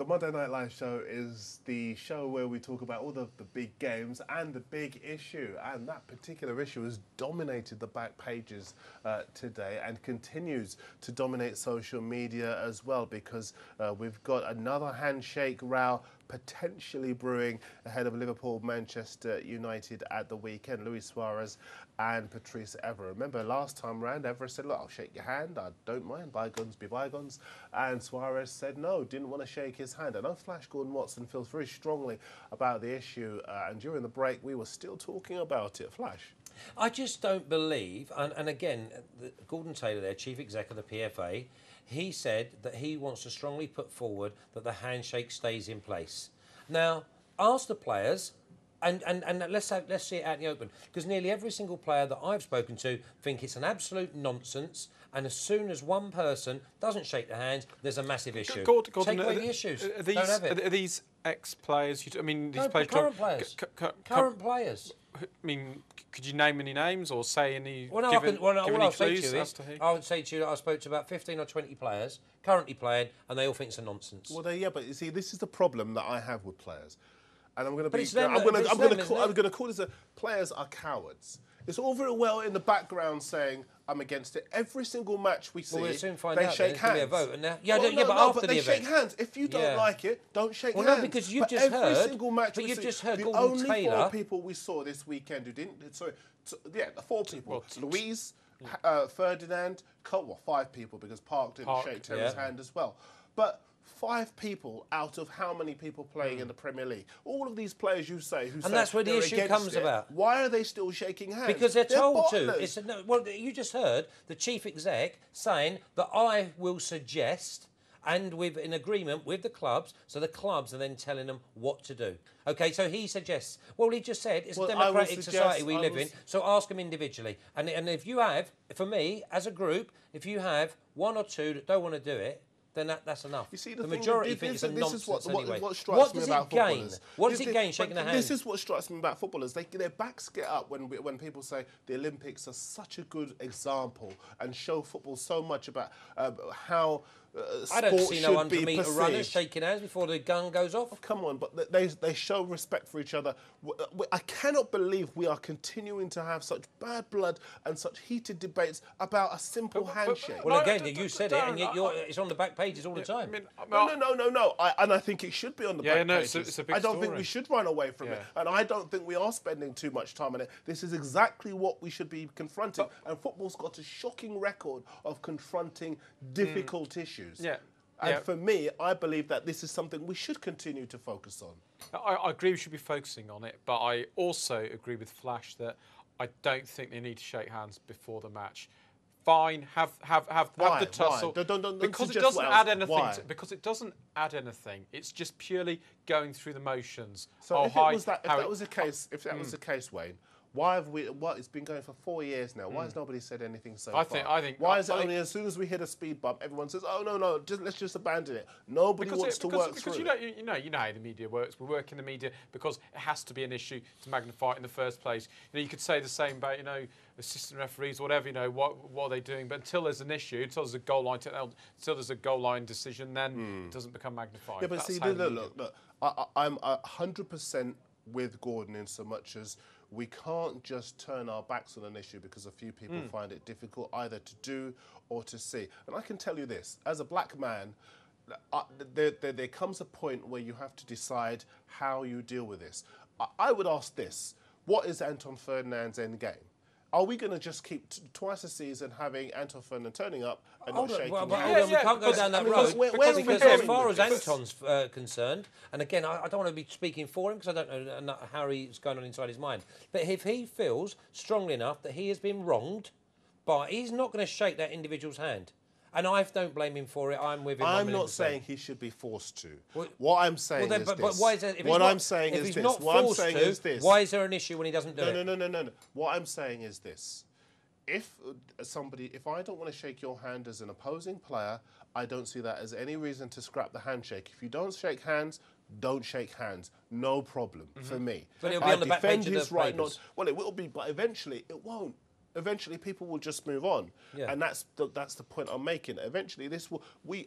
The Monday Night Live show is the show where we talk about all the big games and the big issue. And that particular issue has dominated the back pages today and continues to dominate social media as well, because we've got another handshake row potentially brewing ahead of Liverpool-Manchester United at the weekend. Luis Suarez and Patrice Evra. Remember last time round, Evra said, look, I'll shake your hand, I don't mind, bygones be bygones. And Suarez said no, didn't want to shake his hand. I know Flash Gordon Watson feels very strongly about the issue, and during the break we were still talking about it. Flash. I just don't believe, and again, Gordon Taylor there, Chief Exec of the PFA, he said that he wants to strongly put forward that the handshake stays in place. Now, ask the players, and let's see it out in the open, because nearly every single player that I've spoken to think it's an absolute nonsense, and as soon as one person doesn't shake the hands, there's a massive issue. Gordon, take away the issues. Are these ex-players? I mean, these players. Current players. Current players. I mean, could you name any names or say any? Well, no, give any clues as to who? I would say to you that I spoke to about 15 or 20 players currently playing, and they all think it's a nonsense. Well, yeah, but you see, this is the problem that I have with players, and I'm going to be. I'm going to call this players are cowards. It's all very well in the background saying I'm against it. Every single match we see, we'll soon find they out. shake hands. There's going to be a vote, and but they shake hands. If you don't like it, don't shake hands. Well, no, because you've just heard. Every single match but we you've see, just heard the Gordon only Taylor. 4 people we saw this weekend who didn't. Sorry, the 4 people. Luis, Ferdinand, 5 people because Park didn't shake Terry's hand as well. But 5 people out of how many people playing in the Premier League? All of these players you say who and that's where the issue comes about. Why are they still shaking hands? Because they're told to. Well, you just heard the chief exec saying that I will suggest, and with in agreement with the clubs, so the clubs are then telling them what to do. Okay, so he suggests. Well, he just said it's a democratic society we live in, so ask them individually. And if you have, for me as a group, if you have 1 or 2 that don't want to do it, then that's enough. You see, the majority think it's a nonsense anyway. What strikes me about footballers? What does it gain shaking the hand? This is what strikes me about footballers. Their backs get up when people say the Olympics are such a good example and show football so much about how I don't see no 100-metre runners shaking hands before the gun goes off. Oh, come on, but they show respect for each other. I cannot believe we are continuing to have such bad blood and such heated debates about a simple handshake. Well, again, you said it, and yet it's on the back pages all the time. No. And I think it should be on the back pages. It's a big I don't think we should run away from it, and I don't think we are spending too much time on it. This is exactly what we should be confronting, and football's got a shocking record of confronting difficult issues. And for me, I believe that this is something we should continue to focus on. I agree we should be focusing on it, but I also agree with Flash that I don't think they need to shake hands before the match. Fine, have the tussle. Because it doesn't add anything. Because it doesn't add anything. It's just purely going through the motions. So if that was the case, Wayne, why have we? What it's been going for 4 years now. Why has nobody said anything so far? I think. Why is it only as soon as we hit a speed bump, everyone says, "Oh no, let's just abandon it." Nobody wants to work through it. Because you know how the media works. We work in the media because it has to be an issue to magnify it in the first place. You could say the same about assistant referees, whatever. What are they doing? But until there's an issue, until there's a goal line, until there's a goal line decision, then it doesn't become magnified. Yeah, but see, look. I'm 100% with Gordon in so much as we can't just turn our backs on an issue because a few people find it difficult either to do or to see. And I can tell you this, as a black man, there comes a point where you have to decide how you deal with this. I would ask this, what is Anton Ferdinand's end game? Are we going to just keep twice a season having Anton Ferdinand turning up and not shaking hands? We can't go down that road because as far as Anton's concerned, and again, I don't want to be speaking for him because I don't know how he's going on inside his mind, but if he feels strongly enough that he has been wronged, he's not going to shake that individual's hand. And I don't blame him for it. I'm with him. I'm not saying he should be forced to. What I'm saying is this. But why is it? What I'm saying is this. Why is there an issue when he doesn't do it? No. What I'm saying is this. If I don't want to shake your hand as an opposing player, I don't see that as any reason to scrap the handshake. If you don't shake hands, don't shake hands. No problem for me. But it'll be on the back page of the papers. Well, it will be, but eventually it won't. eventually people will just move on. And that's the point I'm making. Eventually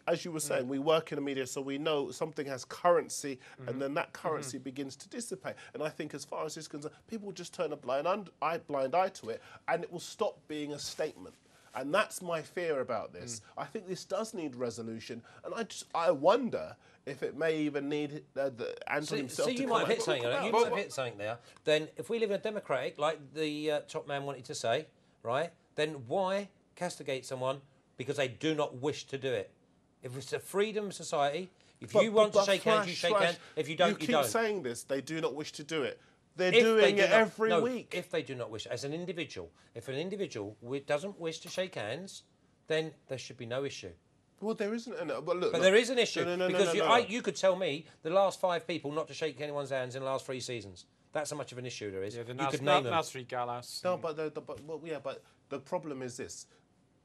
as you were saying, we work in the media, so we know something has currency, and then that currency begins to dissipate. And I think as far as this is concerned, people will just turn a blind eye to it, and it will stop being a statement. And that's my fear about this. I think this does need resolution, and I wonder if it may even need Anton himself to you come might have out hit and something. talk You about. might have hit something there. Then, if we live in a democratic, like the top man wanted to say, right? Then why castigate someone because they do not wish to do it? If it's a freedom society, if you want to shake hands, you shake hands. If you don't, you don't. You keep saying this. They do not wish to do it. They're doing it every week. If they do not wish, as an individual, if an individual doesn't wish to shake hands, then there should be no issue. Well, there isn't. But there is an issue. Because you could tell me the last 5 people not to shake anyone's hands in the last 3 seasons. That's how much of an issue there is. Yeah, you could name them. Nasri Gallas. No, but the problem is this.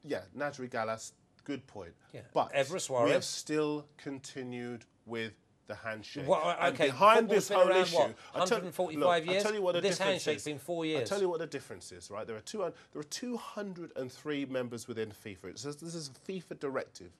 Yeah, Nasri Gallas, good point. Yeah. But Evra, Suarez. We have still continued with the handshake. Well, okay, and behind this whole issue, 145 years. I tell you what this handshake's been 4 years. I tell you what the difference is, right? There are 203 members within FIFA. This is a FIFA directive.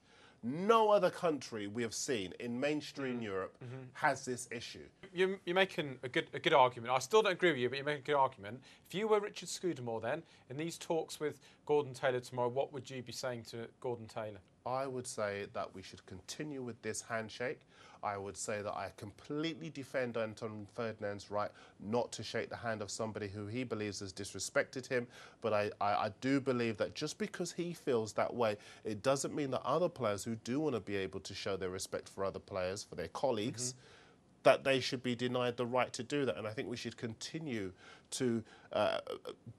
No other country we have seen in mainstream Europe has this issue. You're making a good argument. I still don't agree with you, but you're making a good argument. If you were Richard Scudamore then, in these talks with Gordon Taylor tomorrow, what would you be saying to Gordon Taylor? I would say that we should continue with this handshake. I would say that I completely defend Anton Ferdinand's right not to shake the hand of somebody who he believes has disrespected him. But I do believe that just because he feels that way, it doesn't mean that other players who do want to be able to show their respect for other players, for their colleagues, that they should be denied the right to do that. And I think we should continue to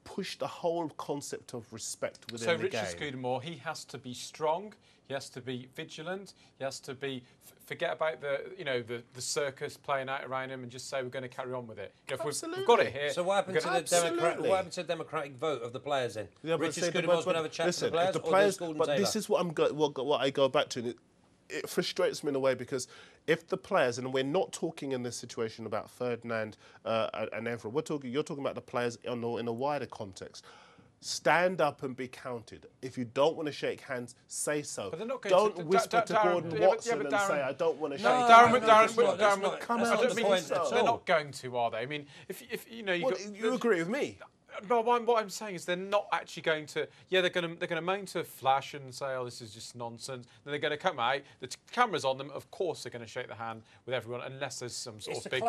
push the whole concept of respect within the game. So Richard Scudamore, he has to be strong, he has to be vigilant, he has to be forget about the circus playing out around him and just say we're going to carry on with it. Absolutely. We've got it here. So what happened to the democratic vote of the players then? Yeah, Richard Scudamore's going to have a chat to the players, but this is what what I go back to. It frustrates me in a way because if the players, and we're not talking in this situation about Ferdinand and Evra, you're talking about the players in a wider context. Stand up and be counted. If you don't want to shake hands, say so. But they're not going don't whisper to Gordon Watson and say, I don't want to shake hands. Darren, come out and say so. They're not going to, are they? I mean, if you know, you agree with me? No, what I'm saying is they're not actually going to. Yeah, they're going to moan to Flash and say, "Oh, this is just nonsense." Then they're going to come out. The cameras on them. Of course, they're going to shake the hand with everyone, unless there's some sort of big.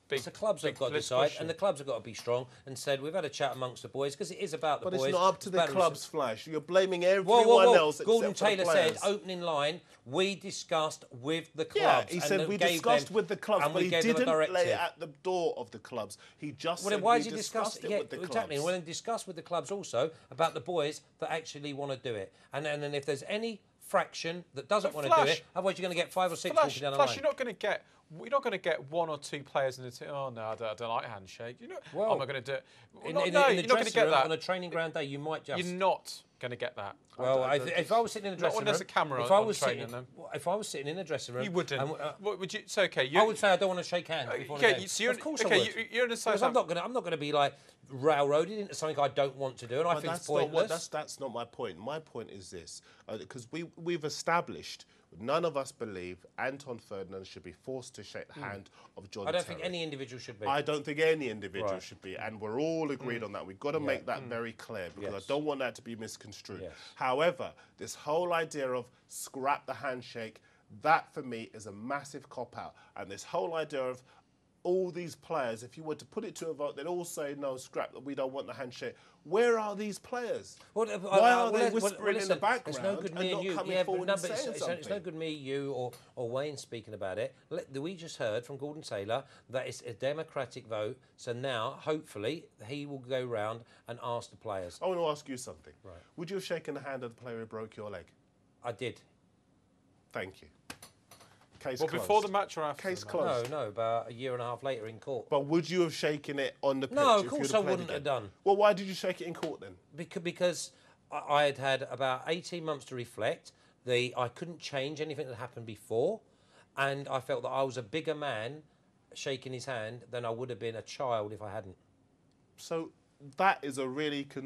It's the clubs have got to decide, and the clubs have got to be strong and said, "We've had a chat amongst the boys because it is about the boys." But it's not up to the clubs, Flash. You're blaming everyone else. Gordon Taylor said, opening line, we discussed with the clubs. Yeah, he said we discussed with the clubs, but he didn't lay it at the door of the clubs. He just said we discussed it with the clubs. Exactly. Well, then discuss with the clubs also about the boys that actually want to do it. And then if there's any fraction that doesn't want to do it, otherwise you're going to get 5 or 6 walking down the line. You're not going to get 1 or 2 players in the team. Oh no, I don't like handshake. I'm not going to do it. You're not going to get that on a training ground day. You might just. You're not going to get that. Well, if I was sitting in the dressing room, there's a camera if I was sitting in the dressing room, you wouldn't. What would you? So okay, I would say I don't want to shake hands. Of course I would. You're in a because I'm not going to be like railroaded into something I don't want to do, and I think it's pointless. That's not my point. My point is this, because we've established. None of us believe Anton Ferdinand should be forced to shake the hand of John Terry. I don't think any individual should be. I don't think any individual should be, and we're all agreed on that. We've got to make that very clear, because I don't want that to be misconstrued. Yes. However, this whole idea of scrap the handshake, that for me is a massive cop-out. And this whole idea of all these players, if you were to put it to a vote, they'd all say, no, scrap, we don't want the handshake. Where are these players? Why are they whispering in the background and not coming forward and saying something? It's no good me, you, or Wayne speaking about it. We just heard from Gordon Taylor that it's a democratic vote, so now, hopefully, he will go round and ask the players. I want to ask you something. Right. Would you have shaken the hand of the player who broke your leg? I did. Thank you. Case closed. Before the match or after? Case closed. No, about a year and a half later in court. But would you have shaken it on the pitch? No, of course I wouldn't have done. Well, why did you shake it in court then? Because I had about 18 months to reflect. I couldn't change anything that happened before, and I felt that I was a bigger man shaking his hand than I would have been a child if I hadn't. So that is a really, I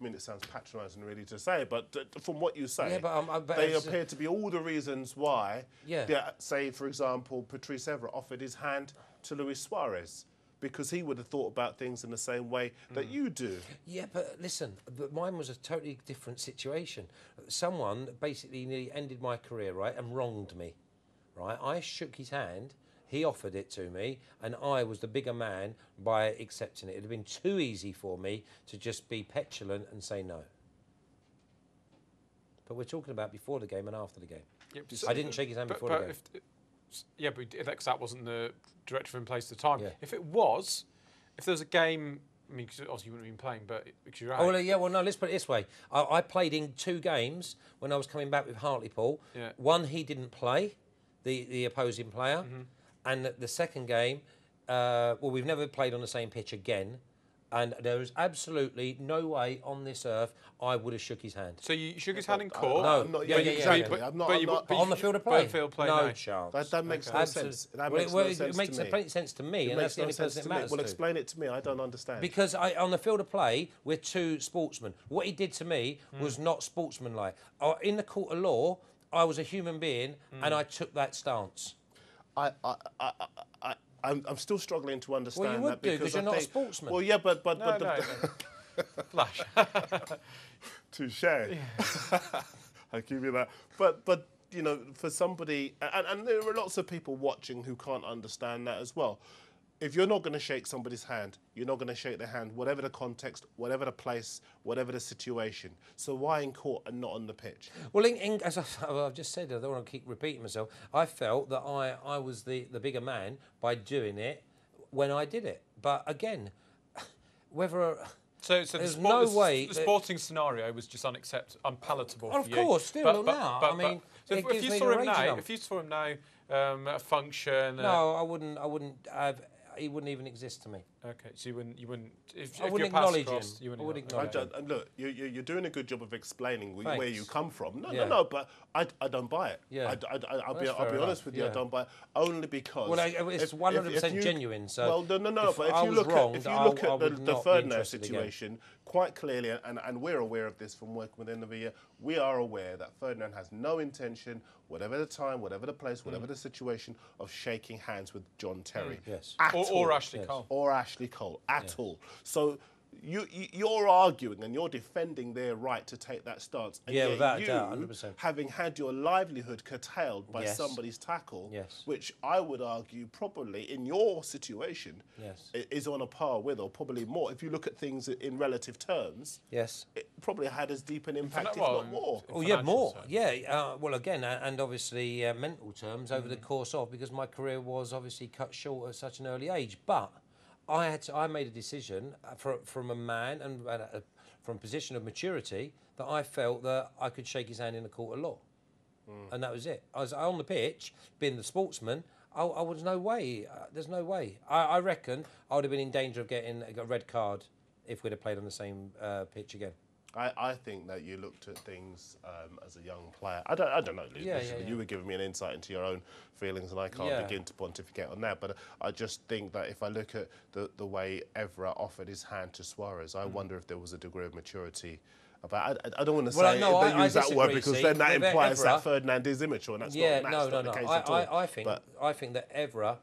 mean, it sounds patronising really to say, but from what you say, but they appear to be all the reasons why, yeah. Say, for example, Patrice Evra offered his hand to Luis Suarez, because he would have thought about things in the same way that you do. Yeah, but listen, mine was a totally different situation. Someone basically nearly ended my career, right, and wronged me, right? I shook his hand, he offered it to me, and I was the bigger man by accepting it. It would have been too easy for me to just be petulant and say no. But we're talking about before the game and after the game. Yeah, I didn't shake his hand before the game. Yeah, but because that wasn't the directive in place at the time. Yeah. If there was a game, I mean, cause obviously you wouldn't have been playing, but because you're out. Oh, well, yeah, well, no, let's put it this way. I played in 2 games when I was coming back with Hartlepool. Yeah. One, he didn't play, the opposing player. And the second game, well, we've never played on the same pitch again. And there is absolutely no way on this earth I would have shook his hand. So you shook his hand in court? No, exactly. But on the field of play? No chance. That makes no sense. That makes no sense to me. It makes plenty sense to me, and that's the only person it matters to. Well, explain it to me. I don't understand. Because on the field of play, we're 2 sportsmen. What he did to me was not sportsmanlike. In the court of law, I was a human being, and I took that stance. I'm still struggling to understand well, you would that because you're not a sportsman. Well, yeah, but no. Flash. Touche. I give you that. But you know, for somebody, and there are lots of people watching who can't understand that as well. If you're not going to shake somebody's hand, you're not going to shake their hand, whatever the context, whatever the place, whatever the situation. So why in court and not on the pitch? Well, as I've just said, I don't want to keep repeating myself, I felt that I was the bigger man by doing it when I did it. But again, whether... So the sporting scenario was just unpalatable for you. Of course, still now. I mean, if you saw him now, at a function. No, I wouldn't have. He wouldn't even exist to me. Okay, so you wouldn't. If I wouldn't acknowledge him. I wouldn't acknowledge him. And look, you're doing a good job of explaining where you come from. No, but I don't buy it. Yeah. I'll be honest with you. I don't buy it only because. Well, it's 100% genuine. So well, no. But if you look at the Ferdinand situation quite clearly, and we're aware of this from working with Evra, we are aware that Ferdinand has no intention, whatever the time, whatever the place, whatever the situation, of shaking hands with John Terry. Yes. Or Ashley Cole. Or Ashley Cole at all. So you're arguing and you're defending their right to take that stance. And without a doubt, 100%. Having had your livelihood curtailed by somebody's tackle, which I would argue probably in your situation is on a par with, or probably more. If you look at things in relative terms, it probably had as deep an impact, if not more. Oh yeah, more. Yeah. Well, again, and obviously mental terms over the course of, because my career was obviously cut short at such an early age, but. I made a decision from a man and from a position of maturity that I felt that I could shake his hand in a court of law, and that was it. I was on the pitch, being the sportsman. I was no way. There's no way. I reckon I would have been in danger of getting a red card if we'd have played on the same pitch again. I think that you looked at things as a young player. I don't know, Luis. You were giving me an insight into your own feelings, and I can't begin to pontificate on that. But I just think that if I look at the way Evra offered his hand to Suarez, I wonder if there was a degree of maturity. I don't want to say use that word, because then that implies that Ferdinand is immature, and that's not the case at all. I think that Evra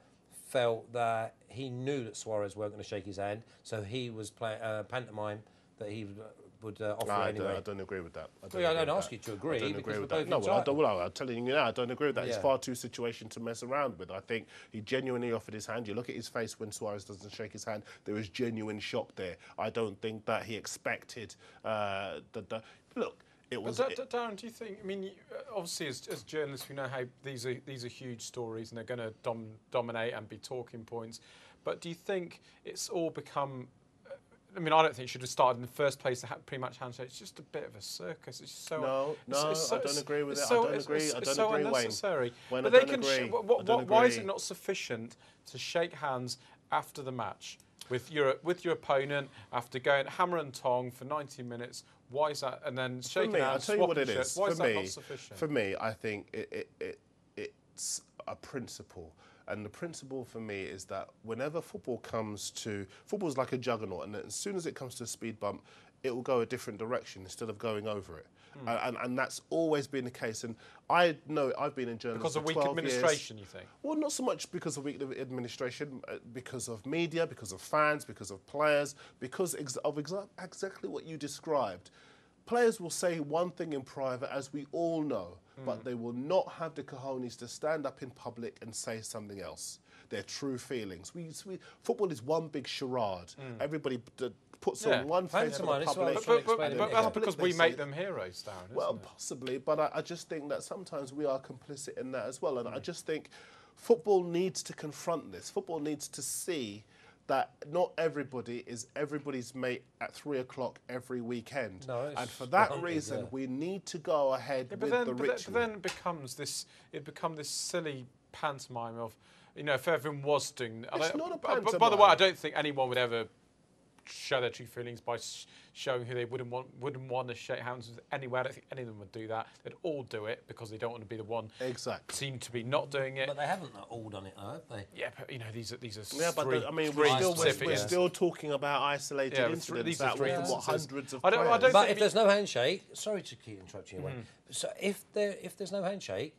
felt that he knew that Suarez weren't going to shake his hand, so he was playing pantomime that he would offer anyway. I don't agree with that. I don't ask you to agree. I don't agree with that. I'm telling you now, I don't agree with that. It's far too situation to mess around with. I think he genuinely offered his hand. You look at his face when Suarez doesn't shake his hand, there is genuine shock there. I don't think that he expected look. It was. Darren, do you think? I mean, obviously, as journalists, we know how these are huge stories and they're going to dominate and be talking points. But do you think it's all become? I mean, I don't think it should have started in the first place. The pre-match handshake. It's just a bit of a circus. It's just so. I don't agree with it. I don't agree. I don't agree, unnecessary. Wayne. But they can. Why is it not sufficient to shake hands after the match with your opponent after going hammer and tong for 90 minutes? Why is that? And then shaking hands. I'll tell you what it is. Why is that not sufficient? For me, I think it's a principle. And the principle for me is that whenever football's like a juggernaut, and as soon as it comes to a speed bump, it will go a different direction instead of going over it. And that's always been the case. And I know I've been in journalism because of for weak 12 administration, years. You think? Well, not so much because of weak administration, because of media, because of fans, because of players, because of exactly what you described. Players will say one thing in private, as we all know, but they will not have the cojones to stand up in public and say something else. Their true feelings. Football is one big charade. Everybody puts on one face for the public. But that's because we make them heroes, Darren, isn't it? Possibly, but I just think that sometimes we are complicit in that as well. And I just think football needs to confront this. Football needs to see that not everybody is everybody's mate at 3 o'clock every weekend. No, and for that reason, we need to go ahead with the ritual. But then it becomes this silly pantomime of, if everyone was doing... It's not a pantomime. By the way, I don't think anyone would ever show their true feelings by showing who they wouldn't want to shake hands with anywhere. I don't think any of them would do that. They'd all do it because they don't want to be the one. Exactly. Seem to be not doing it. But they haven't all done it, though, have they? Yeah, but these are we're still talking about isolated incidents that were from hundreds of players. But if there's no handshake, sorry to keep interrupting you, so if there's no handshake,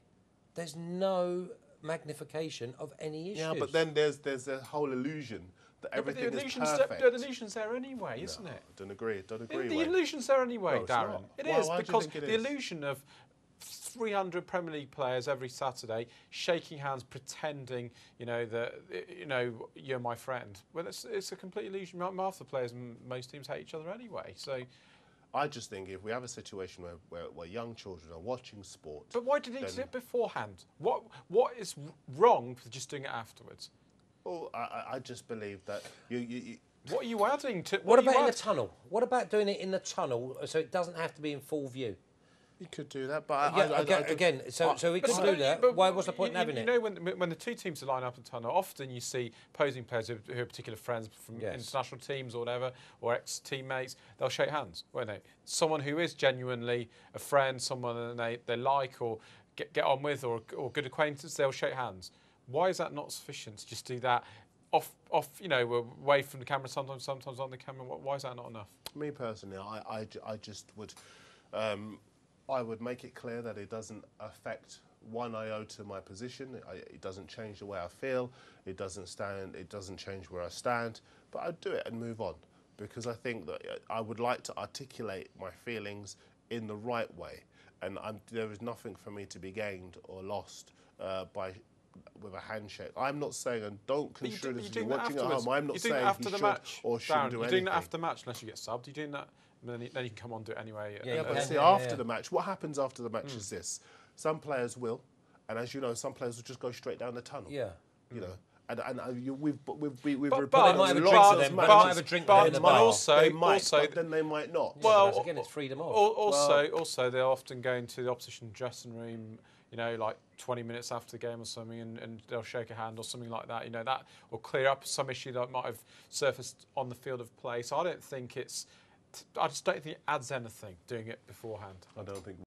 there's no magnification of any issues. Yeah, but then there's a whole illusion that everything is perfect. The illusion's there anyway, isn't it? Don't agree. The illusion's there anyway, Darren. It is because the illusion of 300 Premier League players every Saturday shaking hands, pretending, that you're my friend. Well, it's a complete illusion. Half the players in most teams hate each other anyway. So. I just think if we have a situation where young children are watching sport... But why did he do it beforehand? What is wrong for just doing it afterwards? Well, I just believe that you what are you adding to... What about in the tunnel? What about doing it in the tunnel so it doesn't have to be in full view? You could do that, but so we could do that. What's the point in having it? When the two teams line up in the tunnel, often you see opposing players who are particular friends from international teams or whatever, or ex-teammates, they'll shake hands, won't they? Someone who is genuinely a friend, someone they like or get on with, or good acquaintance, they'll shake hands. Why is that not sufficient to just do that off away from the camera, sometimes on the camera? Why is that not enough? Me personally, I just would... I would make it clear that it doesn't affect one iota my position. It doesn't change the way I feel. It doesn't change where I stand. But I'd do it and move on, because I think that I would like to articulate my feelings in the right way, and there is nothing for me to be gained or lost with a handshake. I'm not saying, and don't construe this as you're watching at home, I'm not saying he should or shouldn't do anything. You're doing that after the match unless you get subbed. You're doing that, and then you can come on and do it anyway. After the match, what happens after the match is this. Some players will, and as you know, some players will just go straight down the tunnel. Yeah. And we've reported lots of matches. They might have a drink in the bar. But then they might not. Well, again, it's freedom of. Also, they're often going to the opposition dressing room, like 20 minutes after the game or something, and they'll shake a hand or something like that. That will clear up some issue that might have surfaced on the field of play. So I just don't think it adds anything doing it beforehand. I don't think.